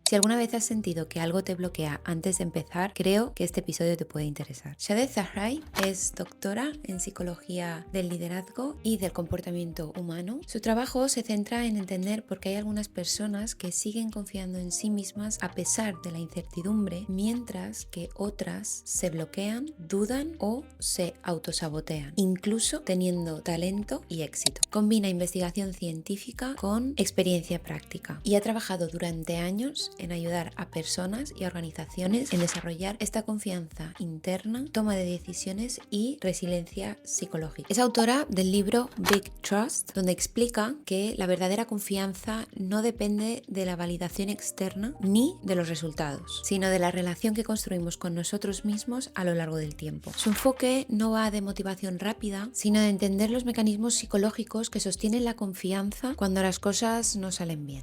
Si alguna vez has sentido que algo te bloquea antes de empezar, creo que este episodio te puede interesar. Shaded Zahrai es doctora en psicología del liderazgo y del comportamiento humano. Su trabajo se centra en entender por qué hay algunas personas que siguen confiando en sí mismas a pesar de la incertidumbre, mientras que otras se bloquean, dudan o se autosabotean, incluso teniendo talento y éxito. Combina investigación científica con experiencia práctica y ha trabajado durante años en ayudar a personas y organizaciones en desarrollar esta confianza interna, toma de decisiones y resiliencia psicológica. Es autora del libro Big Trust, donde explica que la verdadera confianza no depende de la validación externa ni de los resultados, sino de la relación que construimos con nosotros mismos a lo largo del tiempo. Su enfoque no va de motivación rápida, sino de entender los mecanismos psicológicos que sostienen la confianza cuando las cosas no salen bien.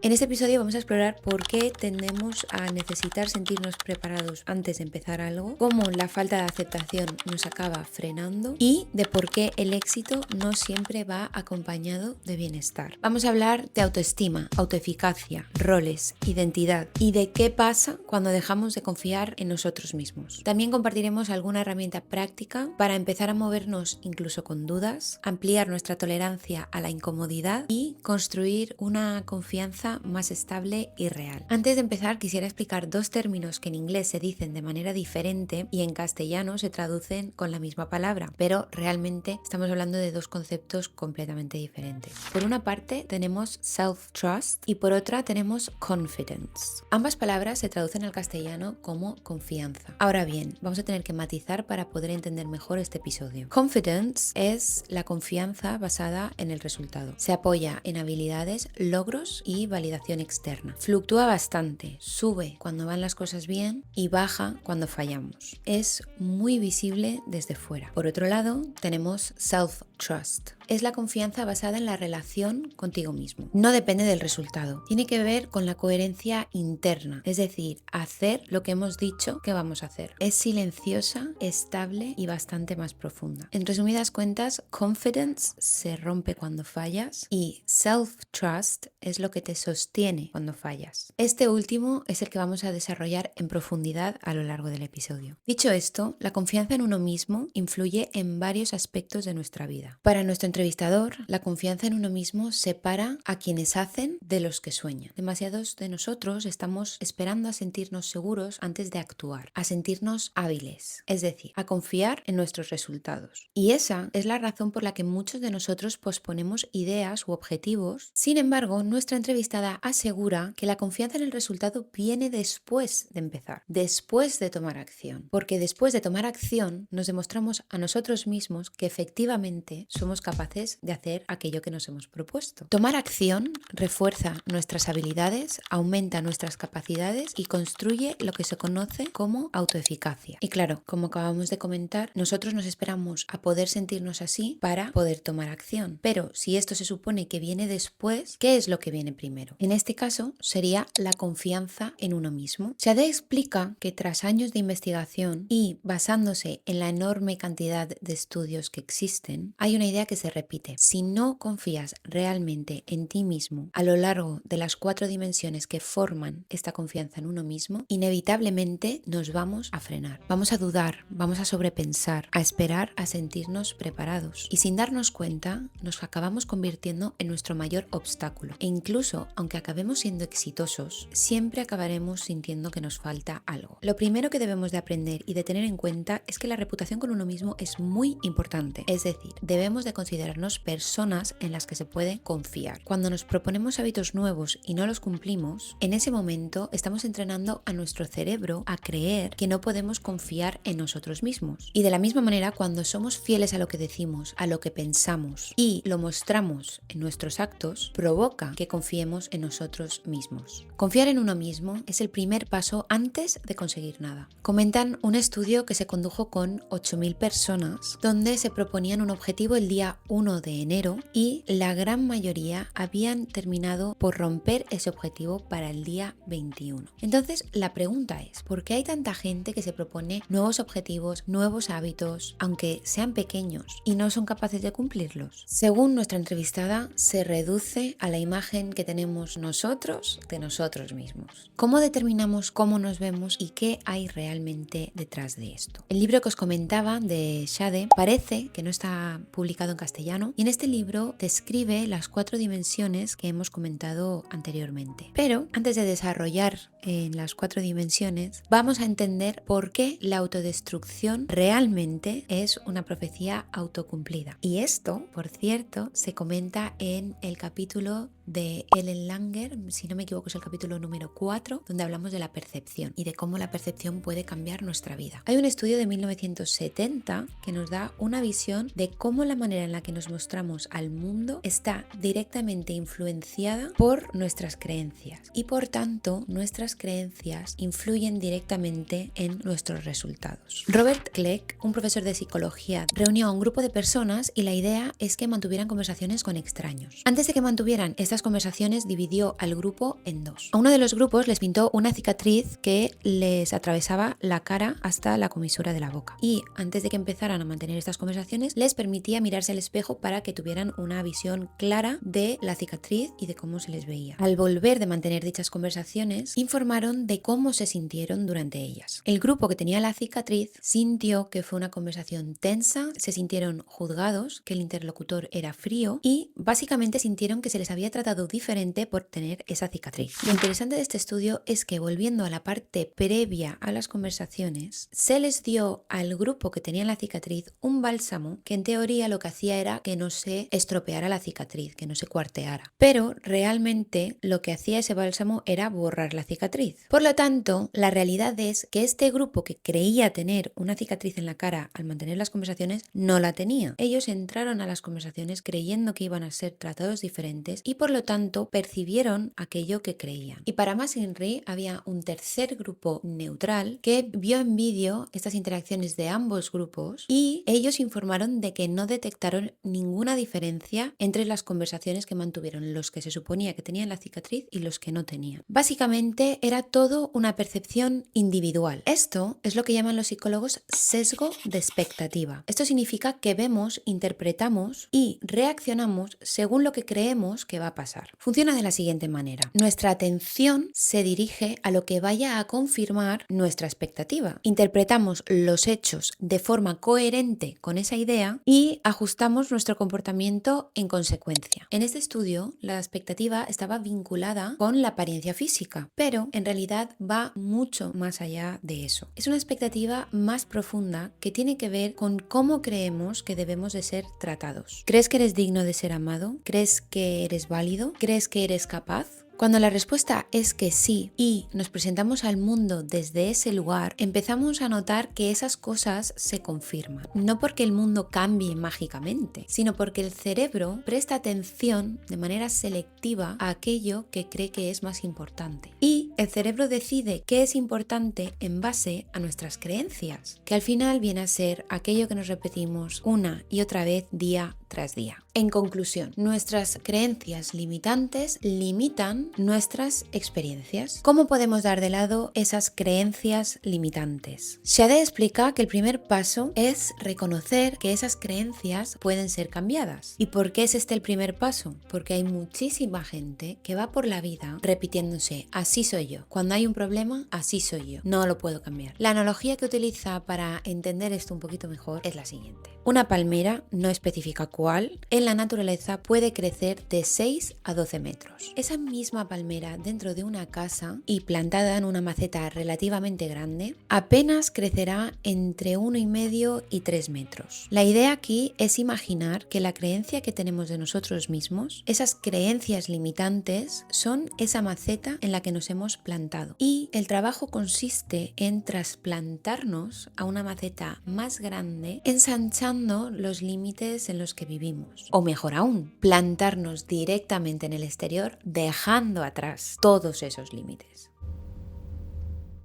En este episodio vamos a explorar por qué tendemos a necesitar sentirnos preparados antes de empezar algo, cómo la falta de aceptación nos acaba frenando y de por qué el éxito no siempre va acompañado de bienestar. Vamos a hablar de autoestima, autoeficacia, roles, identidad y de qué pasa cuando dejamos de confiar en nosotros mismos. También compartiremos alguna herramienta práctica para empezar a movernos incluso con dudas, ampliar nuestra tolerancia a la incomodidad y construir una confianza más estable y real. Antes de empezar, quisiera explicar dos términos que en inglés se dicen de manera diferente y en castellano se traducen con la misma palabra, pero realmente estamos hablando de dos conceptos completamente diferentes. Por una parte tenemos self-trust y por otra tenemos confidence. Ambas palabras se traducen al castellano como confianza. Ahora bien, vamos a tener que matizar para poder entender mejor este episodio. Confidence es la confianza basada en el resultado. Se apoya en habilidades, logros y validación externa. Fluctúa bastante, sube cuando van las cosas bien y baja cuando fallamos. Es muy visible desde fuera. Por otro lado, tenemos self-trust. Es la confianza basada en la relación contigo mismo. No depende del resultado. Tiene que ver con la coherencia interna, es decir, hacer lo que hemos dicho que vamos a hacer. Es silenciosa, estable y bastante más profunda. En resumidas cuentas, confidence se rompe cuando fallas y self-trust es lo que te sostiene cuando fallas. Este último es el que vamos a desarrollar en profundidad a lo largo del episodio. Dicho esto, la confianza en uno mismo influye en varios aspectos de nuestra vida. Para nuestro entrevistador, la confianza en uno mismo separa a quienes hacen de los que sueñan. Demasiados de nosotros estamos esperando a sentirnos seguros antes de actuar, a sentirnos hábiles, es decir, a confiar en nuestros resultados. Y esa es la razón por la que muchos de nosotros posponemos ideas u objetivos. Sin embargo, nuestra entrevistada asegura que la confianza en el resultado viene después de empezar, después de tomar acción, porque después de tomar acción nos demostramos a nosotros mismos que efectivamente somos capaces de hacer aquello que nos hemos propuesto. Tomar acción refuerza nuestras habilidades, aumenta nuestras capacidades y construye lo que se conoce como autoeficacia. Y claro, como acabamos de comentar, nosotros nos esperamos a poder sentirnos así para poder tomar acción. Pero si esto se supone que viene después, ¿qué es lo que viene primero? En este caso sería la confianza en uno mismo. Shaded explica que tras años de investigación y basándose en la enorme cantidad de estudios que existen, hay una idea que se repite. Si no confías realmente en ti mismo a lo largo de las 4 dimensiones que forman esta confianza en uno mismo, inevitablemente nos vamos a frenar. Vamos a dudar, vamos a sobrepensar, a esperar a sentirnos preparados. Y sin darnos cuenta, nos acabamos convirtiendo en nuestro mayor obstáculo. E incluso, aunque acabemos siendo exitosos, siempre acabaremos sintiendo que nos falta algo. Lo primero que debemos de aprender y de tener en cuenta es que la reputación con uno mismo es muy importante. Es decir, debemos de considerarnos personas en las que se puede confiar. Cuando nos proponemos hábitos nuevos y no los cumplimos, en ese momento estamos entrenando a nuestro cerebro a creer que no podemos confiar en nosotros mismos. Y de la misma manera, cuando somos fieles a lo que decimos, a lo que pensamos y lo mostramos en nuestros actos, provoca que confiemos en nosotros mismos. Confiar en uno mismo es el primer paso antes de conseguir nada. Comentan un estudio que se condujo con 8.000 personas donde se proponían un objetivo el día 1 1 de enero y la gran mayoría habían terminado por romper ese objetivo para el día 21. Entonces, la pregunta es, ¿por qué hay tanta gente que se propone nuevos objetivos, nuevos hábitos, aunque sean pequeños, y no son capaces de cumplirlos? Según nuestra entrevistada, se reduce a la imagen que tenemos nosotros de nosotros mismos. ¿Cómo determinamos cómo nos vemos y qué hay realmente detrás de esto? El libro que os comentaba de Shade parece que no está publicado en castellano y en este libro describe las 4 dimensiones que hemos comentado anteriormente. Pero antes de desarrollar en las 4 dimensiones, vamos a entender por qué la autodestrucción realmente es una profecía autocumplida. Y esto, por cierto, se comenta en el capítulo de Ellen Langer, si no me equivoco es el capítulo número 4, donde hablamos de la percepción y de cómo la percepción puede cambiar nuestra vida. Hay un estudio de 1970 que nos da una visión de cómo la manera en la que nos mostramos al mundo está directamente influenciada por nuestras creencias y por tanto nuestras creencias influyen directamente en nuestros resultados. Robert Clegg, un profesor de psicología, reunió a un grupo de personas y la idea es que mantuvieran conversaciones con extraños. Antes de que mantuvieran estas conversaciones, dividió al grupo en 2. A uno de los grupos les pintó una cicatriz que les atravesaba la cara hasta la comisura de la boca. Y antes de que empezaran a mantener estas conversaciones, les permitía mirarse al espejo para que tuvieran una visión clara de la cicatriz y de cómo se les veía. Al volver de mantener dichas conversaciones, informaron de cómo se sintieron durante ellas. El grupo que tenía la cicatriz sintió que fue una conversación tensa, se sintieron juzgados, que el interlocutor era frío y básicamente sintieron que se les había tratado diferente por tener esa cicatriz. Lo interesante de este estudio es que, volviendo a la parte previa a las conversaciones, se les dio al grupo que tenía la cicatriz un bálsamo que en teoría lo que hacía era que no se estropeara la cicatriz, que no se cuarteara. Pero realmente lo que hacía ese bálsamo era borrar la cicatriz. Por lo tanto, la realidad es que este grupo que creía tener una cicatriz en la cara al mantener las conversaciones no la tenía. Ellos entraron a las conversaciones creyendo que iban a ser tratados diferentes y por lo tanto percibieron aquello que creían. Y para más Inri había un tercer grupo neutral que vio en vídeo estas interacciones de ambos grupos y ellos informaron de que no detectaron ninguna diferencia entre las conversaciones que mantuvieron los que se suponía que tenían la cicatriz y los que no tenían. Básicamente era todo una percepción individual. Esto es lo que llaman los psicólogos sesgo de expectativa. Esto significa que vemos, interpretamos y reaccionamos según lo que creemos que va a pasar. Funciona de la siguiente manera. Nuestra atención se dirige a lo que vaya a confirmar nuestra expectativa. Interpretamos los hechos de forma coherente con esa idea y ajustamos nuestro comportamiento en consecuencia. En este estudio, la expectativa estaba vinculada con la apariencia física, pero en realidad va mucho más allá de eso. Es una expectativa más profunda que tiene que ver con cómo creemos que debemos de ser tratados. ¿Crees que eres digno de ser amado? ¿Crees que eres válido? ¿Crees que eres capaz? Cuando la respuesta es que sí y nos presentamos al mundo desde ese lugar, empezamos a notar que esas cosas se confirman. No porque el mundo cambie mágicamente, sino porque el cerebro presta atención de manera selectiva a aquello que cree que es más importante. Y el cerebro decide qué es importante en base a nuestras creencias, que al final viene a ser aquello que nos repetimos una y otra vez día tras día. En conclusión, nuestras creencias limitantes limitan nuestras experiencias. ¿Cómo podemos dar de lado esas creencias limitantes? Shade explica que el primer paso es reconocer que esas creencias pueden ser cambiadas. ¿Y por qué es este el primer paso? Porque hay muchísima gente que va por la vida repitiéndose, así soy yo. Cuando hay un problema, así soy yo. No lo puedo cambiar. La analogía que utiliza para entender esto un poquito mejor es la siguiente. Una palmera, no especifica cuál, en la naturaleza puede crecer de 6 a 12 metros. Esa misma palmera dentro de una casa y plantada en una maceta relativamente grande, apenas crecerá entre 1,5 y 3 metros. La idea aquí es imaginar que la creencia que tenemos de nosotros mismos, esas creencias limitantes, son esa maceta en la que nos hemos plantado. Y el trabajo consiste en trasplantarnos a una maceta más grande, ensanchando los límites en los que vivimos. O mejor aún, plantarnos directamente en el exterior, dejando atrás todos esos límites.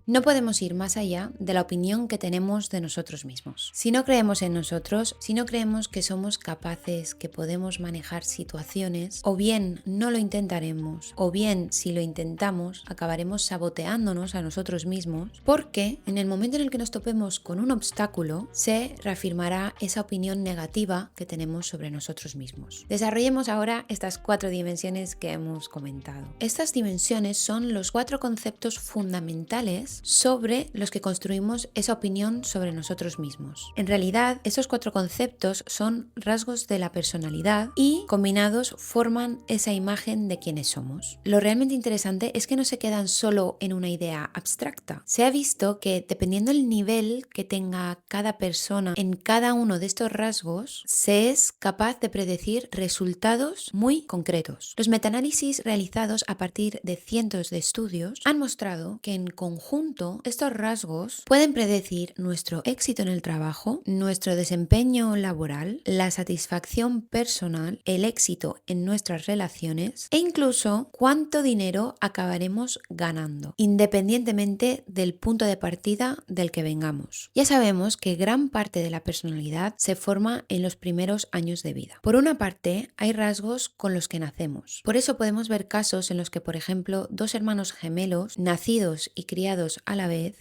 No podemos ir más allá de la opinión que tenemos de nosotros mismos. Si no creemos en nosotros, si no creemos que somos capaces, que podemos manejar situaciones, o bien no lo intentaremos, o bien si lo intentamos, acabaremos saboteándonos a nosotros mismos, porque en el momento en el que nos topemos con un obstáculo, se reafirmará esa opinión negativa que tenemos sobre nosotros mismos. Desarrollemos ahora estas 4 dimensiones que hemos comentado. Estas dimensiones son los 4 conceptos fundamentales sobre los que construimos esa opinión sobre nosotros mismos. En realidad, esos 4 conceptos son rasgos de la personalidad y combinados forman esa imagen de quienes somos. Lo realmente interesante es que no se quedan solo en una idea abstracta. Se ha visto que dependiendo del nivel que tenga cada persona en cada uno de estos rasgos, se es capaz de predecir resultados muy concretos. Los metaanálisis realizados a partir de cientos de estudios han mostrado que en conjunto estos rasgos pueden predecir nuestro éxito en el trabajo, nuestro desempeño laboral, la satisfacción personal, el éxito en nuestras relaciones e incluso cuánto dinero acabaremos ganando, independientemente del punto de partida del que vengamos. Ya sabemos que gran parte de la personalidad se forma en los primeros años de vida. Por una parte, hay rasgos con los que nacemos. Por eso podemos ver casos en los que, por ejemplo, 2 hermanos gemelos, nacidos y criados a la vez,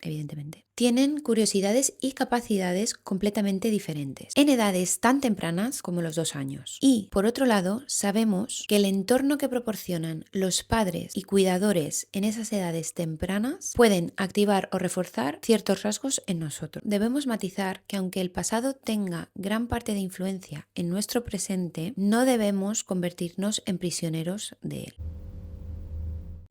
evidentemente, tienen curiosidades y capacidades completamente diferentes, en edades tan tempranas como los 2 años. Y, por otro lado, sabemos que el entorno que proporcionan los padres y cuidadores en esas edades tempranas pueden activar o reforzar ciertos rasgos en nosotros. Debemos matizar que aunque el pasado tenga gran parte de influencia en nuestro presente, no debemos convertirnos en prisioneros de él.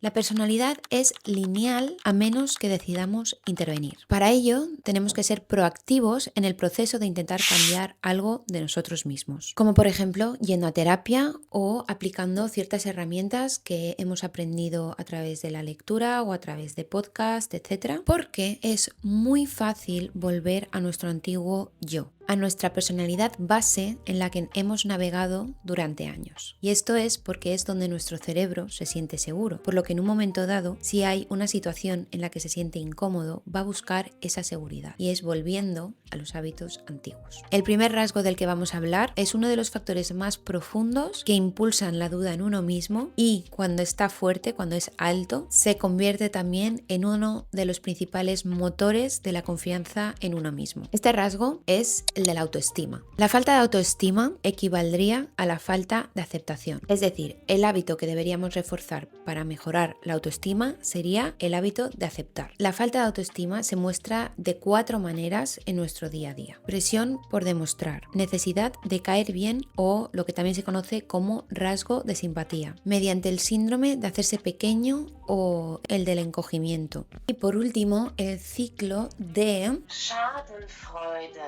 La personalidad es lineal a menos que decidamos intervenir. Para ello, tenemos que ser proactivos en el proceso de intentar cambiar algo de nosotros mismos, como por ejemplo yendo a terapia o aplicando ciertas herramientas que hemos aprendido a través de la lectura o a través de podcast, etc. Porque es muy fácil volver a nuestro antiguo yo, a nuestra personalidad base en la que hemos navegado durante años. Y esto es porque es donde nuestro cerebro se siente seguro, por lo que en un momento dado, si hay una situación en la que se siente incómodo, va a buscar esa seguridad, y es volviendo a los hábitos antiguos. El primer rasgo del que vamos a hablar es uno de los factores más profundos que impulsan la duda en uno mismo, y cuando está fuerte, cuando es alto, se convierte también en uno de los principales motores de la confianza en uno mismo. Este rasgo es el de la autoestima. La falta de autoestima equivaldría a la falta de aceptación. Es decir, el hábito que deberíamos reforzar para mejorar la autoestima sería el hábito de aceptar. La falta de autoestima se muestra de 4 maneras en nuestro día a día. Presión por demostrar, necesidad de caer bien o lo que también se conoce como rasgo de simpatía, mediante el síndrome de hacerse pequeño o el del encogimiento. Y por último, el ciclo de Schadenfreude.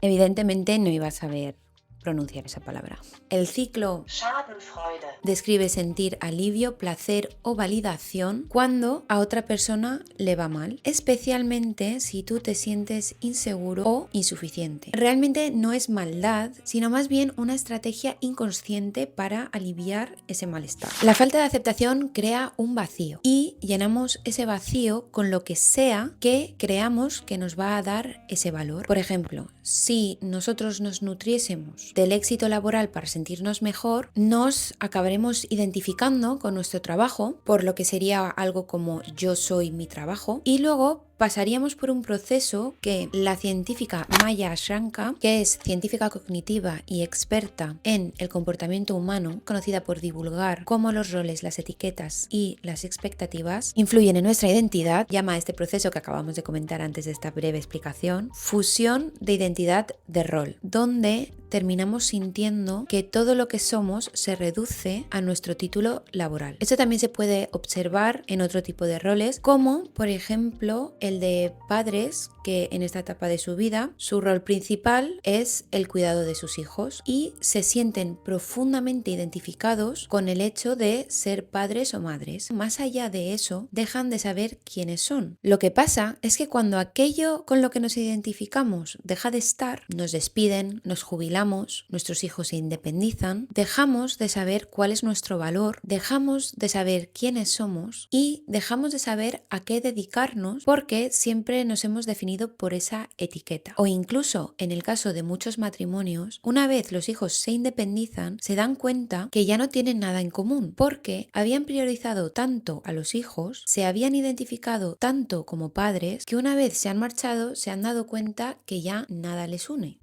Evidentemente no ibas a saber pronunciar esa palabra. El ciclo Schadenfreude describe sentir alivio, placer o validación cuando a otra persona le va mal, especialmente si tú te sientes inseguro o insuficiente. Realmente no es maldad, sino más bien una estrategia inconsciente para aliviar ese malestar. La falta de aceptación crea un vacío y llenamos ese vacío con lo que sea que creamos que nos va a dar ese valor. Por ejemplo, si nosotros nos nutriésemos del éxito laboral para sentirnos mejor, nos acabaremos identificando con nuestro trabajo, por lo que sería algo como yo soy mi trabajo, y luego pasaríamos por un proceso que la científica Maya Shankar, que es científica cognitiva y experta en el comportamiento humano, conocida por divulgar cómo los roles, las etiquetas y las expectativas influyen en nuestra identidad, llama a este proceso que acabamos de comentar antes de esta breve explicación, fusión de identidad de rol, donde terminamos sintiendo que todo lo que somos se reduce a nuestro título laboral. Esto también se puede observar en otro tipo de roles, como por ejemplo el de padres que en esta etapa de su vida su rol principal es el cuidado de sus hijos y se sienten profundamente identificados con el hecho de ser padres o madres. Más allá de eso, dejan de saber quiénes son. Lo que pasa es que cuando aquello con lo que nos identificamos deja de estar, nos despiden, nos jubilamos maduramos, nuestros hijos se independizan, dejamos de saber cuál es nuestro valor, dejamos de saber quiénes somos y dejamos de saber a qué dedicarnos porque siempre nos hemos definido por esa etiqueta. O incluso, en el caso de muchos matrimonios, una vez los hijos se independizan, se dan cuenta que ya no tienen nada en común porque habían priorizado tanto a los hijos, se habían identificado tanto como padres, que una vez se han marchado se han dado cuenta que ya nada les une.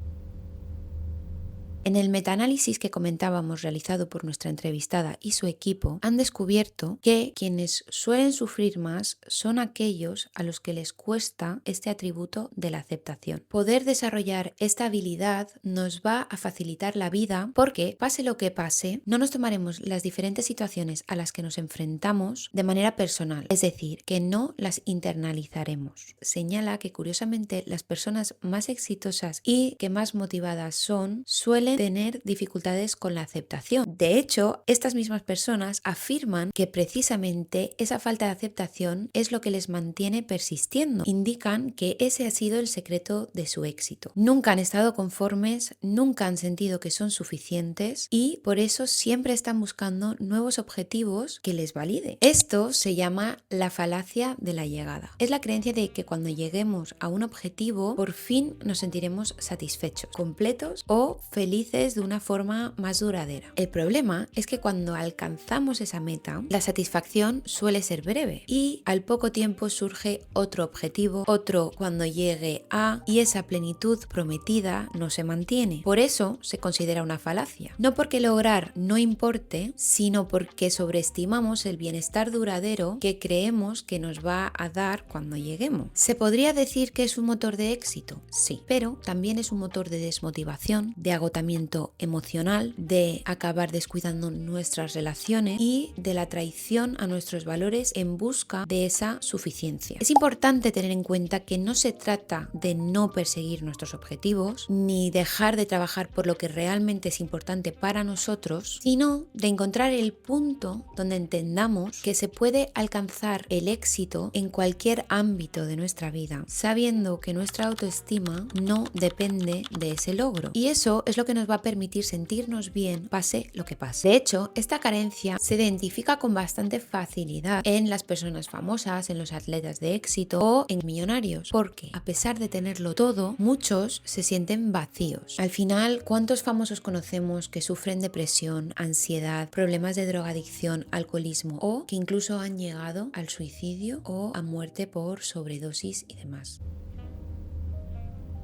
En el metaanálisis que comentábamos realizado por nuestra entrevistada y su equipo, han descubierto que quienes suelen sufrir más son aquellos a los que les cuesta este atributo de la aceptación. Poder desarrollar esta habilidad nos va a facilitar la vida porque, pase lo que pase, no nos tomaremos las diferentes situaciones a las que nos enfrentamos de manera personal, es decir, que no las internalizaremos. Señala que curiosamente las personas más exitosas y que más motivadas suelen tener dificultades con la aceptación. De hecho, estas mismas personas afirman que precisamente esa falta de aceptación es lo que les mantiene persistiendo. Indican que ese ha sido el secreto de su éxito. Nunca han estado conformes, nunca han sentido que son suficientes y por eso siempre están buscando nuevos objetivos que les valide. Esto se llama la falacia de la llegada. Es la creencia de que cuando lleguemos a un objetivo, por fin nos sentiremos satisfechos, completos o felices de una forma más duradera. El problema es que cuando alcanzamos esa meta, la satisfacción suele ser breve y al poco tiempo surge otro objetivo, otro cuando llegue a, y esa plenitud prometida no se mantiene. Por eso se considera una falacia. No porque lograr no importe, sino porque sobreestimamos el bienestar duradero que creemos que nos va a dar cuando lleguemos. ¿Se podría decir que es un motor de éxito? Sí, pero también es un motor de desmotivación, de agotamiento emocional, de acabar descuidando nuestras relaciones y de la traición a nuestros valores en busca de esa suficiencia. Es importante tener en cuenta que no se trata de no perseguir nuestros objetivos ni dejar de trabajar por lo que realmente es importante para nosotros, sino de encontrar el punto donde entendamos que se puede alcanzar el éxito en cualquier ámbito de nuestra vida, sabiendo que nuestra autoestima no depende de ese logro. Y eso es lo que nos va a permitir sentirnos bien pase lo que pase. De hecho, esta carencia se identifica con bastante facilidad en las personas famosas, en los atletas de éxito o en millonarios, porque a pesar de tenerlo todo, muchos se sienten vacíos. Al final, ¿cuántos famosos conocemos que sufren depresión, ansiedad, problemas de drogadicción, alcoholismo o que incluso han llegado al suicidio o a muerte por sobredosis y demás?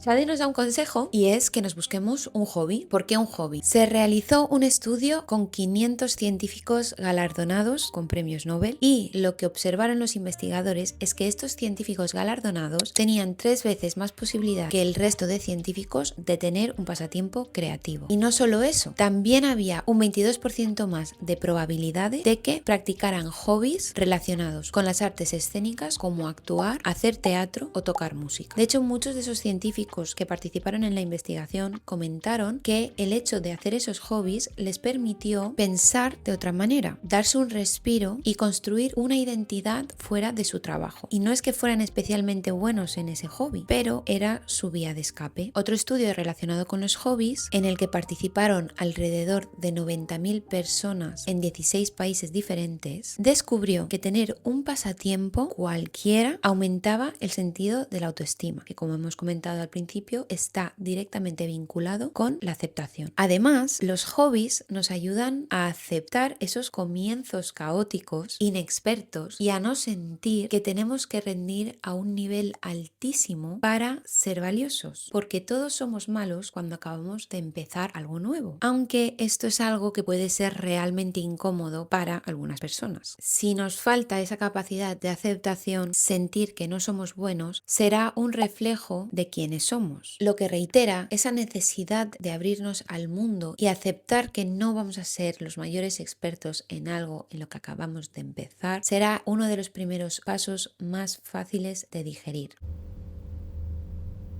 Shadi nos da un consejo y es que nos busquemos un hobby. ¿Por qué un hobby? Se realizó un estudio con 500 científicos galardonados con premios Nobel y lo que observaron los investigadores es que estos científicos galardonados tenían 3 veces más posibilidad que el resto de científicos de tener un pasatiempo creativo. Y no solo eso, también había un 22% más de probabilidades de que practicaran hobbies relacionados con las artes escénicas como actuar, hacer teatro o tocar música. De hecho, muchos de esos científicos que participaron en la investigación comentaron que el hecho de hacer esos hobbies les permitió pensar de otra manera, darse un respiro y construir una identidad fuera de su trabajo. Y no es que fueran especialmente buenos en ese hobby, pero era su vía de escape. Otro estudio relacionado con los hobbies, en el que participaron alrededor de 90.000 personas en 16 países diferentes, descubrió que tener un pasatiempo cualquiera aumentaba el sentido de la autoestima, que como hemos comentado al principio está directamente vinculado con la aceptación. Además, los hobbies nos ayudan a aceptar esos comienzos caóticos, inexpertos y a no sentir que tenemos que rendir a un nivel altísimo para ser valiosos, porque todos somos malos cuando acabamos de empezar algo nuevo, aunque esto es algo que puede ser realmente incómodo para algunas personas. Si nos falta esa capacidad de aceptación, sentir que no somos buenos será un reflejo de quiénes somos, lo que reitera esa necesidad de abrirnos al mundo y aceptar que no vamos a ser los mayores expertos en algo en lo que acabamos de empezar, será uno de los primeros pasos más fáciles de digerir.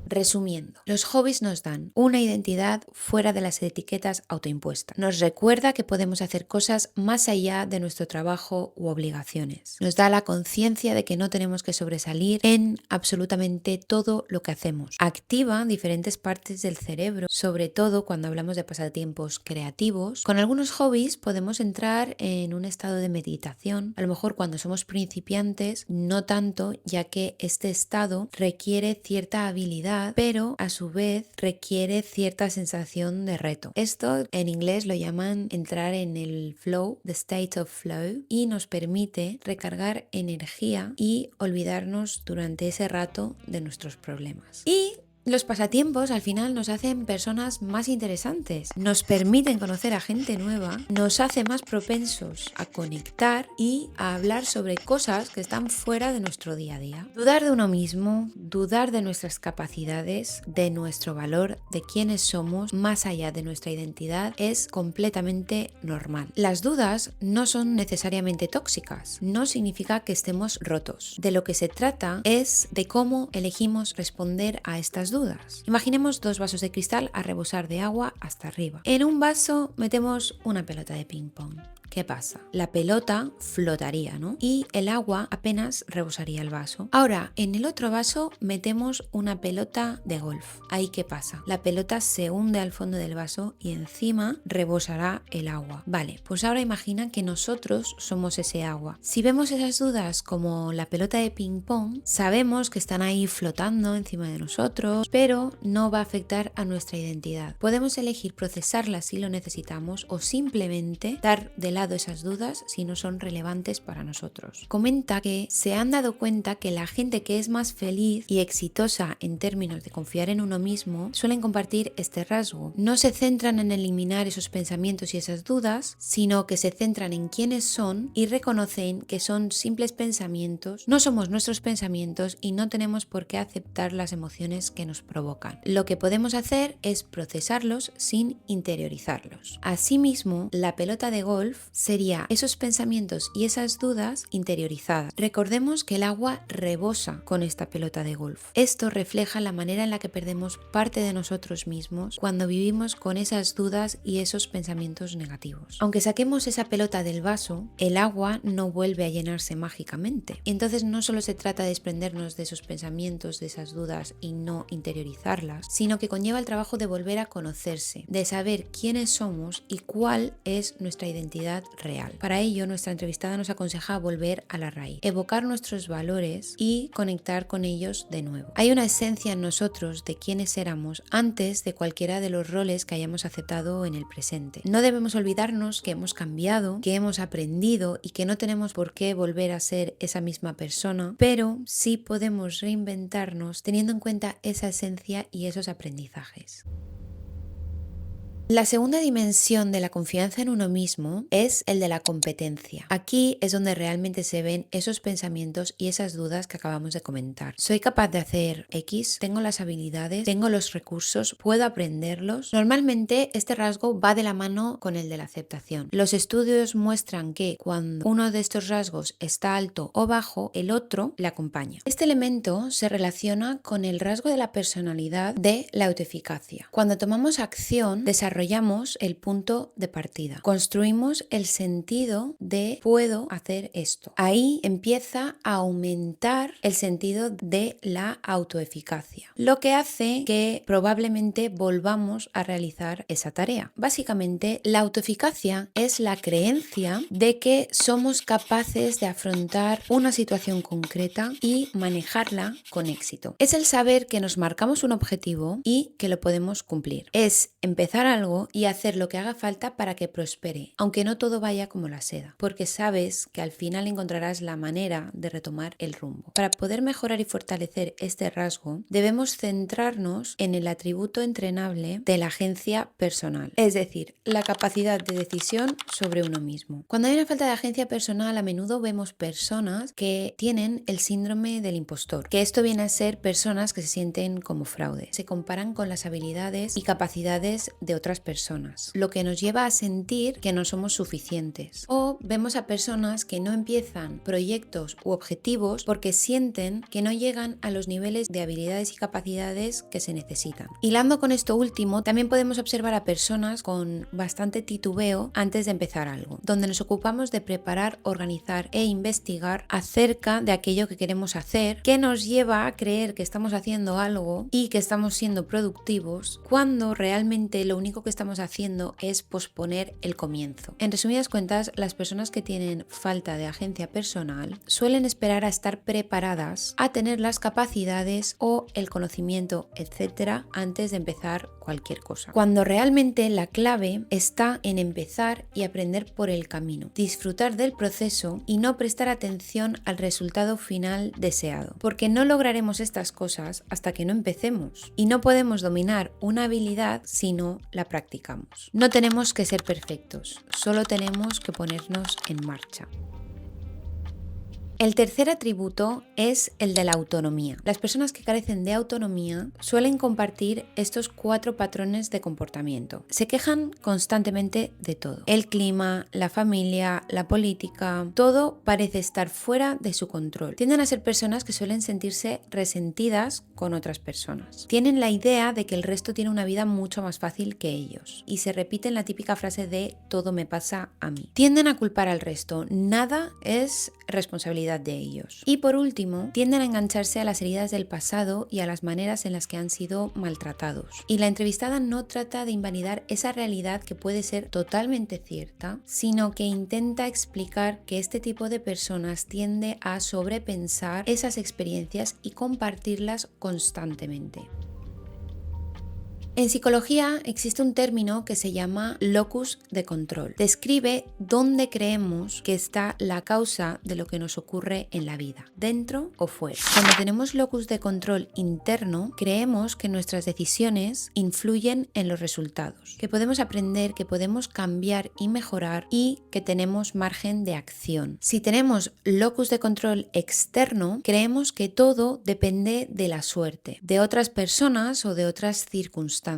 Resumiendo, los hobbies nos dan una identidad fuera de las etiquetas autoimpuestas. Nos recuerda que podemos hacer cosas más allá de nuestro trabajo u obligaciones. Nos da la conciencia de que no tenemos que sobresalir en absolutamente todo lo que hacemos. Activa diferentes partes del cerebro, sobre todo cuando hablamos de pasatiempos creativos. Con algunos hobbies podemos entrar en un estado de meditación. A lo mejor cuando somos principiantes, no tanto, ya que este estado requiere cierta habilidad, pero a su vez requiere cierta sensación de reto. Esto en inglés lo llaman entrar en el flow, the state of flow, y nos permite recargar energía y olvidarnos durante ese rato de nuestros problemas. Y los pasatiempos al final nos hacen personas más interesantes, nos permiten conocer a gente nueva, nos hace más propensos a conectar y a hablar sobre cosas que están fuera de nuestro día a día. Dudar de uno mismo, dudar de nuestras capacidades, de nuestro valor, de quiénes somos, más allá de nuestra identidad, es completamente normal. Las dudas no son necesariamente tóxicas, no significa que estemos rotos. De lo que se trata es de cómo elegimos responder a estas dudas. Imaginemos dos vasos de cristal a rebosar de agua hasta arriba. En un vaso metemos una pelota de ping pong. ¿Qué pasa? La pelota flotaría, ¿no? Y el agua apenas rebosaría el vaso. Ahora, en el otro vaso metemos una pelota de golf. ¿Ahí qué pasa? La pelota se hunde al fondo del vaso y encima rebosará el agua. Vale, pues ahora imagina que nosotros somos ese agua. Si vemos esas dudas como la pelota de ping pong, sabemos que están ahí flotando encima de nosotros, pero no va a afectar a nuestra identidad. Podemos elegir procesarlas si lo necesitamos o simplemente dar de lado esas dudas si no son relevantes para nosotros. Comenta que se han dado cuenta que la gente que es más feliz y exitosa en términos de confiar en uno mismo suelen compartir este rasgo. No se centran en eliminar esos pensamientos y esas dudas, sino que se centran en quiénes son y reconocen que son simples pensamientos, no somos nuestros pensamientos y no tenemos por qué aceptar las emociones que nos provocan. Lo que podemos hacer es procesarlos sin interiorizarlos. Asimismo, la pelota de golf sería esos pensamientos y esas dudas interiorizadas. Recordemos que el agua rebosa con esta pelota de golf. Esto refleja la manera en la que perdemos parte de nosotros mismos cuando vivimos con esas dudas y esos pensamientos negativos. Aunque saquemos esa pelota del vaso, el agua no vuelve a llenarse mágicamente. Entonces no solo se trata de desprendernos de esos pensamientos, de esas dudas y no interiorizarlas, sino que conlleva el trabajo de volver a conocerse, de saber quiénes somos y cuál es nuestra identidad real. Para ello, nuestra entrevistada nos aconseja volver a la raíz, evocar nuestros valores y conectar con ellos de nuevo. Hay una esencia en nosotros de quiénes éramos antes de cualquiera de los roles que hayamos aceptado en el presente. No debemos olvidarnos que hemos cambiado, que hemos aprendido y que no tenemos por qué volver a ser esa misma persona, pero sí podemos reinventarnos teniendo en cuenta esa esencia y esos aprendizajes. La segunda dimensión de la confianza en uno mismo es el de la competencia. Aquí es donde realmente se ven esos pensamientos y esas dudas que acabamos de comentar. ¿Soy capaz de hacer X? ¿Tengo las habilidades? ¿Tengo los recursos? ¿Puedo aprenderlos? Normalmente este rasgo va de la mano con el de la aceptación. Los estudios muestran que cuando uno de estos rasgos está alto o bajo, el otro le acompaña. Este elemento se relaciona con el rasgo de la personalidad de la autoeficacia. Cuando tomamos acción, desarrollamos el punto de partida. Construimos el sentido de puedo hacer esto. Ahí empieza a aumentar el sentido de la autoeficacia, lo que hace que probablemente volvamos a realizar esa tarea. Básicamente, la autoeficacia es la creencia de que somos capaces de afrontar una situación concreta y manejarla con éxito. Es el saber que nos marcamos un objetivo y que lo podemos cumplir. Es empezar algo y hacer lo que haga falta para que prospere, aunque no todo vaya como la seda, porque sabes que al final encontrarás la manera de retomar el rumbo. Para poder mejorar y fortalecer este rasgo, debemos centrarnos en el atributo entrenable de la agencia personal, es decir, la capacidad de decisión sobre uno mismo. Cuando hay una falta de agencia personal, a menudo vemos personas que tienen el síndrome del impostor, que esto viene a ser personas que se sienten como fraude, se comparan con las habilidades y capacidades de otras otras personas, lo que nos lleva a sentir que no somos suficientes. O vemos a personas que no empiezan proyectos u objetivos porque sienten que no llegan a los niveles de habilidades y capacidades que se necesitan. Hilando con esto último, también podemos observar a personas con bastante titubeo antes de empezar algo, donde nos ocupamos de preparar, organizar e investigar acerca de aquello que queremos hacer, que nos lleva a creer que estamos haciendo algo y que estamos siendo productivos, cuando realmente lo único que estamos haciendo es posponer el comienzo. En resumidas cuentas, las personas que tienen falta de agencia personal suelen esperar a estar preparadas, a tener las capacidades o el conocimiento, etcétera, antes de empezar cualquier cosa. Cuando realmente la clave está en empezar y aprender por el camino, disfrutar del proceso y no prestar atención al resultado final deseado, porque no lograremos estas cosas hasta que no empecemos y no podemos dominar una habilidad si no la practicamos. No tenemos que ser perfectos, solo tenemos que ponernos en marcha. El tercer atributo es el de la autonomía. Las personas que carecen de autonomía suelen compartir estos 4 patrones de comportamiento. Se quejan constantemente de todo. El clima, la familia, la política, todo parece estar fuera de su control. Tienden a ser personas que suelen sentirse resentidas con otras personas. Tienen la idea de que el resto tiene una vida mucho más fácil que ellos y se repiten la típica frase de todo me pasa a mí. Tienden a culpar al resto. Nada es responsabilidad de ellos. Y por último, tienden a engancharse a las heridas del pasado y a las maneras en las que han sido maltratados. Y la entrevistada no trata de invalidar esa realidad que puede ser totalmente cierta, sino que intenta explicar que este tipo de personas tiende a sobrepensar esas experiencias y compartirlas constantemente. En psicología existe un término que se llama locus de control. Describe dónde creemos que está la causa de lo que nos ocurre en la vida, dentro o fuera. Cuando tenemos locus de control interno, creemos que nuestras decisiones influyen en los resultados, que podemos aprender, que podemos cambiar y mejorar y que tenemos margen de acción. Si tenemos locus de control externo, creemos que todo depende de la suerte, de otras personas o de otras circunstancias,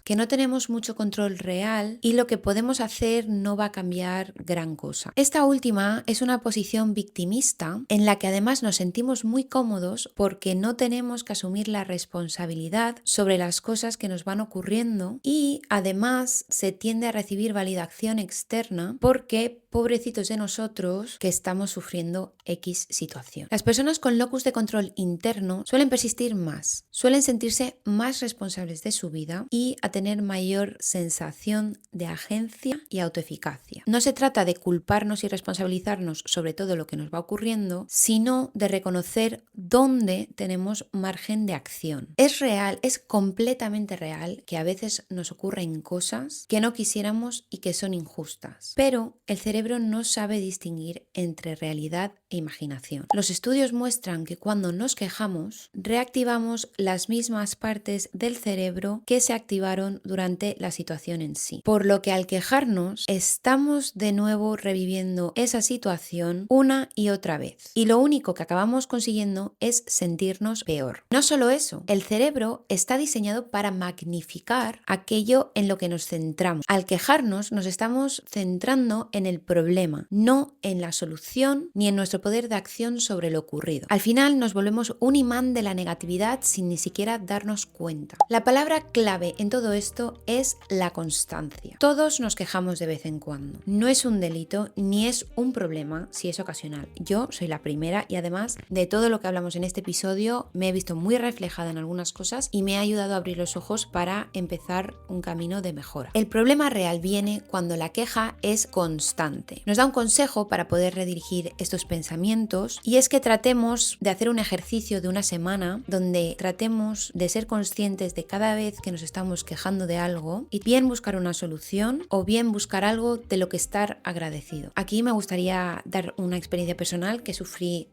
que no tenemos mucho control real y lo que podemos hacer no va a cambiar gran cosa. Esta última es una posición victimista en la que además nos sentimos muy cómodos porque no tenemos que asumir la responsabilidad sobre las cosas que nos van ocurriendo y además se tiende a recibir validación externa porque pobrecitos de nosotros que estamos sufriendo X situación. Las personas con locus de control interno suelen persistir más, suelen sentirse más responsables de su vida y a tener mayor sensación de agencia y autoeficacia. No se trata de culparnos y responsabilizarnos sobre todo lo que nos va ocurriendo, sino de reconocer dónde tenemos margen de acción. Es real, es completamente real que a veces nos ocurren cosas que no quisiéramos y que son injustas, pero el cerebro no sabe distinguir entre realidad e imaginación. Los estudios muestran que cuando nos quejamos, reactivamos las mismas partes del cerebro que se activaron durante la situación en sí. Por lo que al quejarnos, estamos de nuevo reviviendo esa situación una y otra vez. Y lo único que acabamos consiguiendo es sentirnos peor. No solo eso, el cerebro está diseñado para magnificar aquello en lo que nos centramos. Al quejarnos, nos estamos centrando en el problema, no en la solución ni en nuestro poder de acción sobre lo ocurrido. Al final nos volvemos un imán de la negatividad sin ni siquiera darnos cuenta. La palabra clave en todo esto es la constancia. Todos nos quejamos de vez en cuando. No es un delito ni es un problema si es ocasional. Yo soy la primera y además de todo lo que hablamos en este episodio me he visto muy reflejada en algunas cosas y me ha ayudado a abrir los ojos para empezar un camino de mejora. El problema real viene cuando la queja es constante. Nos da un consejo para poder redirigir estos pensamientos y es que tratemos de hacer un ejercicio de una semana donde tratemos de ser conscientes de cada vez que nos estamos quejando de algo y bien buscar una solución o bien buscar algo de lo que estar agradecido. Aquí me gustaría dar una experiencia personal que sufrí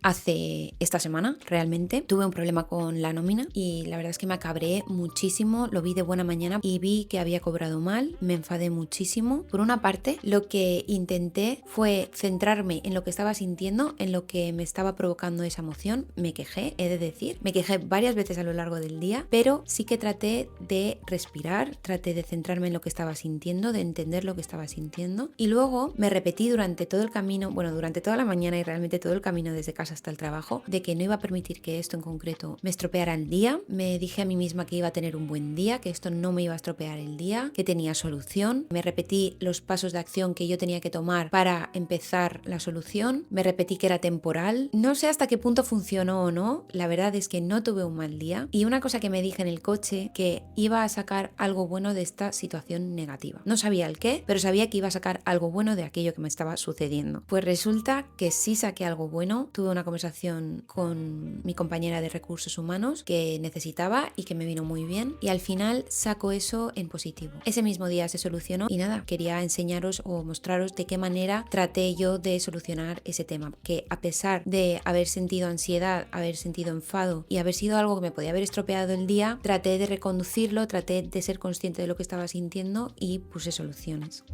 hace esta semana realmente. Tuve un problema con la nómina y la verdad es que me cabreé muchísimo, lo vi de buena mañana y vi que había cobrado mal, me enfadé muchísimo. Por una parte, lo que intenté fue centrarme en lo que estaba sintiendo sintiendo, en lo que me estaba provocando esa emoción. Me quejé, he de decir, me quejé varias veces a lo largo del día, pero sí que traté de respirar, traté de centrarme en lo que estaba sintiendo, de entender lo que estaba sintiendo, y luego me repetí durante todo el camino, bueno, durante toda la mañana y realmente todo el camino desde casa hasta el trabajo, de que no iba a permitir que esto en concreto me estropeara el día. Me dije a mí misma que iba a tener un buen día, que esto no me iba a estropear el día, que tenía solución. Me repetí los pasos de acción que yo tenía que tomar para empezar la solución. Me repetí que era temporal. No sé hasta qué punto funcionó o no. La verdad es que no tuve un mal día. Y una cosa que me dije en el coche, que iba a sacar algo bueno de esta situación negativa. No sabía el qué, pero sabía que iba a sacar algo bueno de aquello que me estaba sucediendo. Pues resulta que sí saqué algo bueno. Tuve una conversación con mi compañera de recursos humanos que necesitaba y que me vino muy bien, y al final saco eso en positivo. Ese mismo día se solucionó y nada, quería enseñaros o mostraros de qué manera traté yo de solucionar ese tema, que a pesar de haber sentido ansiedad, haber sentido enfado y haber sido algo que me podía haber estropeado el día, traté de reconducirlo, traté de ser consciente de lo que estaba sintiendo y puse soluciones.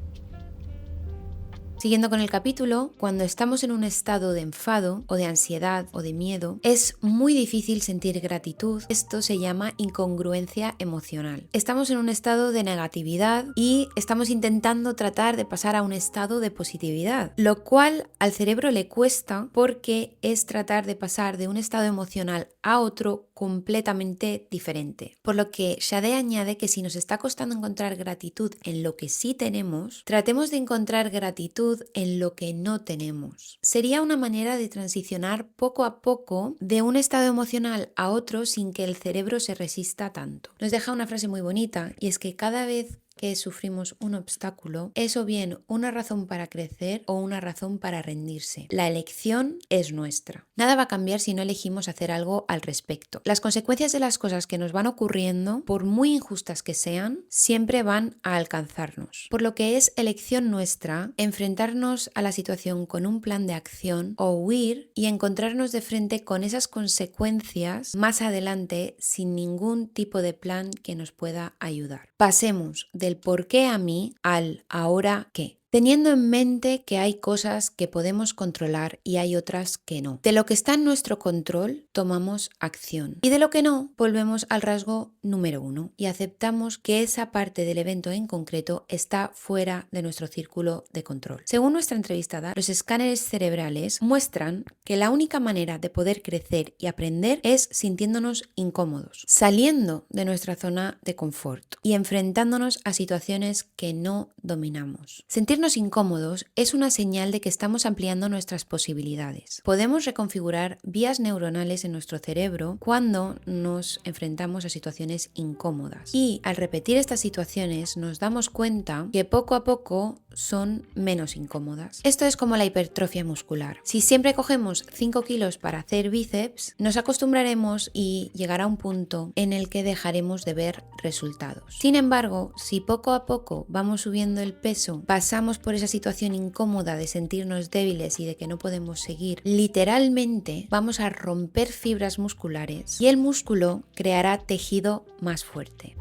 Siguiendo con el capítulo, cuando estamos en un estado de enfado o de ansiedad o de miedo, es muy difícil sentir gratitud. Esto se llama incongruencia emocional. Estamos en un estado de negatividad y estamos intentando tratar de pasar a un estado de positividad, lo cual al cerebro le cuesta porque es tratar de pasar de un estado emocional a otro completamente diferente. Por lo que Shadé añade que si nos está costando encontrar gratitud en lo que sí tenemos, tratemos de encontrar gratitud en lo que no tenemos. Sería una manera de transicionar poco a poco de un estado emocional a otro sin que el cerebro se resista tanto. Nos deja una frase muy bonita, y es que cada vez que sufrimos un obstáculo es o bien una razón para crecer o una razón para rendirse. La elección es nuestra. Nada va a cambiar si no elegimos hacer algo al respecto. Las consecuencias de las cosas que nos van ocurriendo, por muy injustas que sean, siempre van a alcanzarnos. Por lo que es elección nuestra enfrentarnos a la situación con un plan de acción o huir y encontrarnos de frente con esas consecuencias más adelante sin ningún tipo de plan que nos pueda ayudar. Pasemos del por qué a mí al ahora qué, teniendo en mente que hay cosas que podemos controlar y hay otras que no. De lo que está en nuestro control, tomamos acción. Y de lo que no, volvemos al rasgo número 1 y aceptamos que esa parte del evento en concreto está fuera de nuestro círculo de control. Según nuestra entrevistada, los escáneres cerebrales muestran que la única manera de poder crecer y aprender es sintiéndonos incómodos, saliendo de nuestra zona de confort y enfrentándonos a situaciones que no dominamos. Sentirnos incómodos es una señal de que estamos ampliando nuestras posibilidades. Podemos reconfigurar vías neuronales en nuestro cerebro cuando nos enfrentamos a situaciones incómodas. Y al repetir estas situaciones nos damos cuenta que poco a poco son menos incómodas. Esto es como la hipertrofia muscular. Si siempre cogemos 5 kilos para hacer bíceps, nos acostumbraremos y llegará un punto en el que dejaremos de ver resultados. Sin embargo, si poco a poco vamos subiendo el peso, pasamos por esa situación incómoda de sentirnos débiles y de que no podemos seguir, literalmente vamos a romper fibras musculares y el músculo creará tejido más fuerte.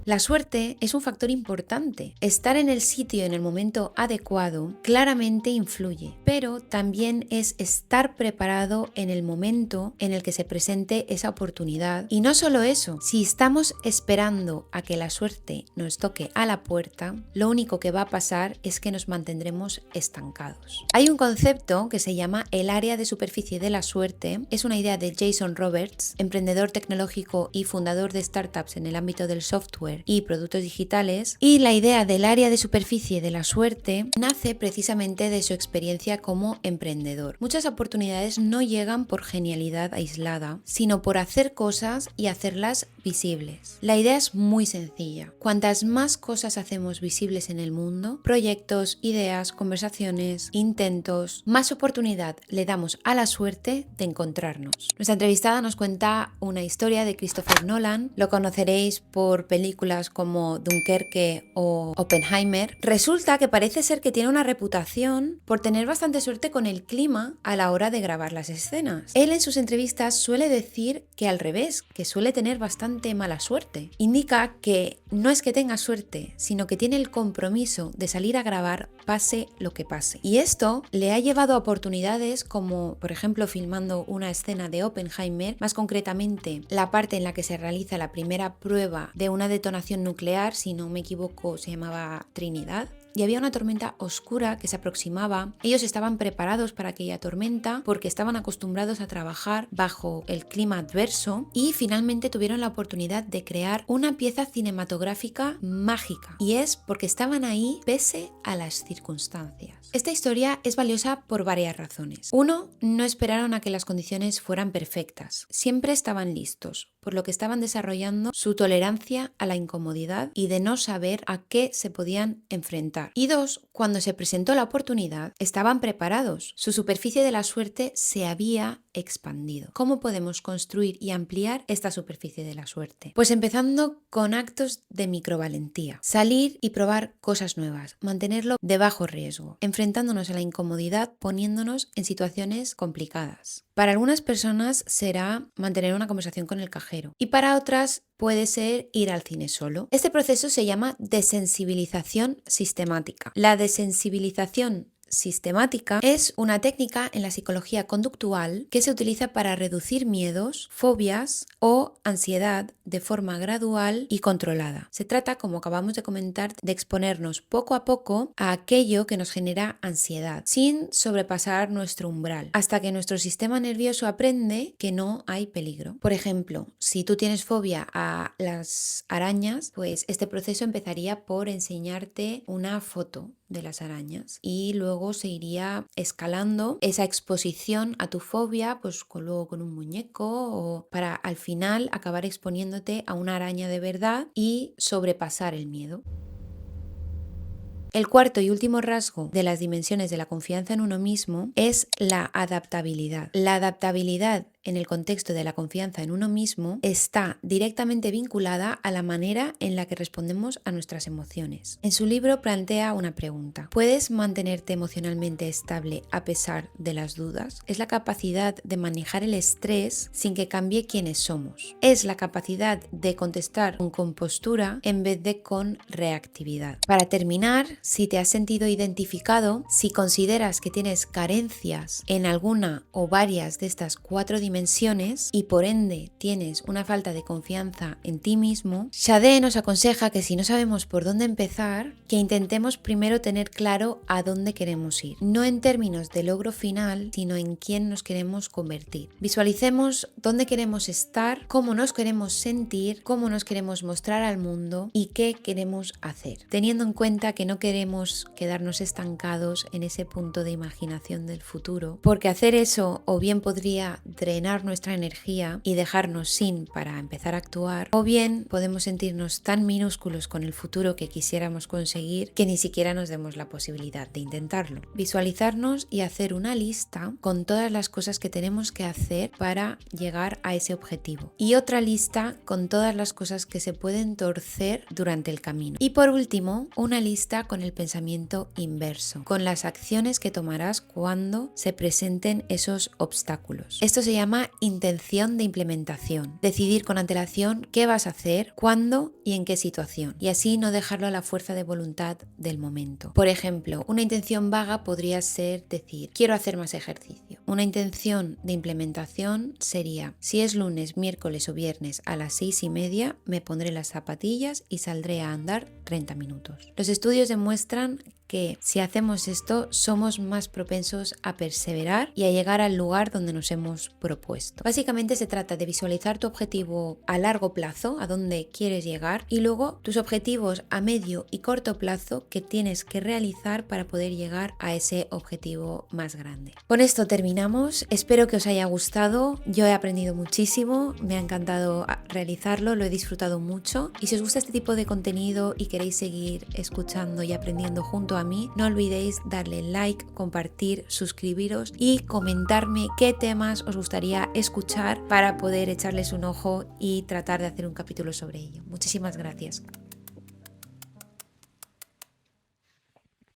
La suerte es un factor importante. Estar en el sitio en el momento adecuado claramente influye, pero también es estar preparado en el momento en el que se presente esa oportunidad. Y no solo eso, si estamos esperando a que la suerte nos toque a la puerta, lo único que va a pasar es que nos mantendremos estancados. Hay un concepto que se llama el área de superficie de la suerte. Es una idea de Jason Roberts, emprendedor tecnológico y fundador de startups en el ámbito del software y productos digitales, y la idea del área de superficie de la suerte nace precisamente de su experiencia como emprendedor. Muchas oportunidades no llegan por genialidad aislada, sino por hacer cosas y hacerlas visibles. La idea es muy sencilla. Cuantas más cosas hacemos visibles en el mundo, proyectos, ideas, conversaciones, intentos, más oportunidad le damos a la suerte de encontrarnos. Nuestra entrevistada nos cuenta una historia de Christopher Nolan. Lo conoceréis por películas películas como Dunkerque o Oppenheimer, resulta que parece ser que tiene una reputación por tener bastante suerte con el clima a la hora de grabar las escenas. Él en sus entrevistas suele decir que al revés, que suele tener bastante mala suerte. Indica que no es que tenga suerte, sino que tiene el compromiso de salir a grabar pase lo que pase. Y esto le ha llevado a oportunidades como, por ejemplo, filmando una escena de Oppenheimer, más concretamente la parte en la que se realiza la primera prueba de una detonación nuclear, si no me equivoco se llamaba Trinidad. Y había una tormenta oscura que se aproximaba. Ellos estaban preparados para aquella tormenta porque estaban acostumbrados a trabajar bajo el clima adverso y finalmente tuvieron la oportunidad de crear una pieza cinematográfica mágica. Y es porque estaban ahí pese a las circunstancias. Esta historia es valiosa por varias razones. Uno, no esperaron a que las condiciones fueran perfectas. Siempre estaban listos, por lo que estaban desarrollando su tolerancia a la incomodidad y de no saber a qué se podían enfrentar. Y dos, cuando se presentó la oportunidad, estaban preparados. Su superficie de la suerte se había expandido. ¿Cómo podemos construir y ampliar esta superficie de la suerte? Pues empezando con actos de microvalentía. Salir y probar cosas nuevas, mantenerlo de bajo riesgo, enfrentándonos a la incomodidad, poniéndonos en situaciones complicadas. Para algunas personas será mantener una conversación con el cajero y para otras puede ser ir al cine solo. Este proceso se llama desensibilización sistemática. La desensibilización sistemática es una técnica en la psicología conductual que se utiliza para reducir miedos, fobias o ansiedad de forma gradual y controlada. Se trata, como acabamos de comentar, de exponernos poco a poco a aquello que nos genera ansiedad, sin sobrepasar nuestro umbral, hasta que nuestro sistema nervioso aprende que no hay peligro. Por ejemplo, si tú tienes fobia a las arañas, pues este proceso empezaría por enseñarte una foto de las arañas y luego se iría escalando esa exposición a tu fobia, pues luego con un muñeco o para al final acabar exponiéndote a una araña de verdad y sobrepasar el miedo. El cuarto y último rasgo de las dimensiones de la confianza en uno mismo es la adaptabilidad. La adaptabilidad en el contexto de la confianza en uno mismo está directamente vinculada a la manera en la que respondemos a nuestras emociones. En su libro plantea una pregunta: ¿puedes mantenerte emocionalmente estable a pesar de las dudas? Es la capacidad de manejar el estrés sin que cambie quiénes somos. Es la capacidad de contestar con compostura en vez de con reactividad. Para terminar, si te has sentido identificado, si consideras que tienes carencias en alguna o varias de estas 4 dimensiones y por ende tienes una falta de confianza en ti mismo, Shadé nos aconseja que si no sabemos por dónde empezar, que intentemos primero tener claro a dónde queremos ir, no en términos de logro final, sino en quién nos queremos convertir. Visualicemos dónde queremos estar, cómo nos queremos sentir, cómo nos queremos mostrar al mundo y qué queremos hacer, teniendo en cuenta que no queremos quedarnos estancados en ese punto de imaginación del futuro, porque hacer eso o bien podría drenar nuestra energía y dejarnos sin para empezar a actuar, o bien podemos sentirnos tan minúsculos con el futuro que quisiéramos conseguir que ni siquiera nos demos la posibilidad de intentarlo. Visualizarnos y hacer una lista con todas las cosas que tenemos que hacer para llegar a ese objetivo y otra lista con todas las cosas que se pueden torcer durante el camino. Y por último, una lista con el pensamiento inverso, con las acciones que tomarás cuando se presenten esos obstáculos. Esto se llama intención de implementación. Decidir con antelación qué vas a hacer, cuándo y en qué situación. Y así no dejarlo a la fuerza de voluntad del momento. Por ejemplo, una intención vaga podría ser decir: quiero hacer más ejercicio. Una intención de implementación sería: si es lunes, miércoles o viernes a las 6:30, me pondré las zapatillas y saldré a andar 30 minutos. Los estudios demuestran que si hacemos esto somos más propensos a perseverar y a llegar al lugar donde nos hemos propuesto. Básicamente se trata de visualizar tu objetivo a largo plazo, a dónde quieres llegar, y luego tus objetivos a medio y corto plazo que tienes que realizar para poder llegar a ese objetivo más grande. Con esto terminamos, espero que os haya gustado, yo he aprendido muchísimo, me ha encantado realizarlo, lo he disfrutado mucho y si os gusta este tipo de contenido y queréis seguir escuchando y aprendiendo juntos tanto a mí. No olvidéis darle like, compartir, suscribiros y comentarme qué temas os gustaría escuchar para poder echarles un ojo y tratar de hacer un capítulo sobre ello. Muchísimas gracias.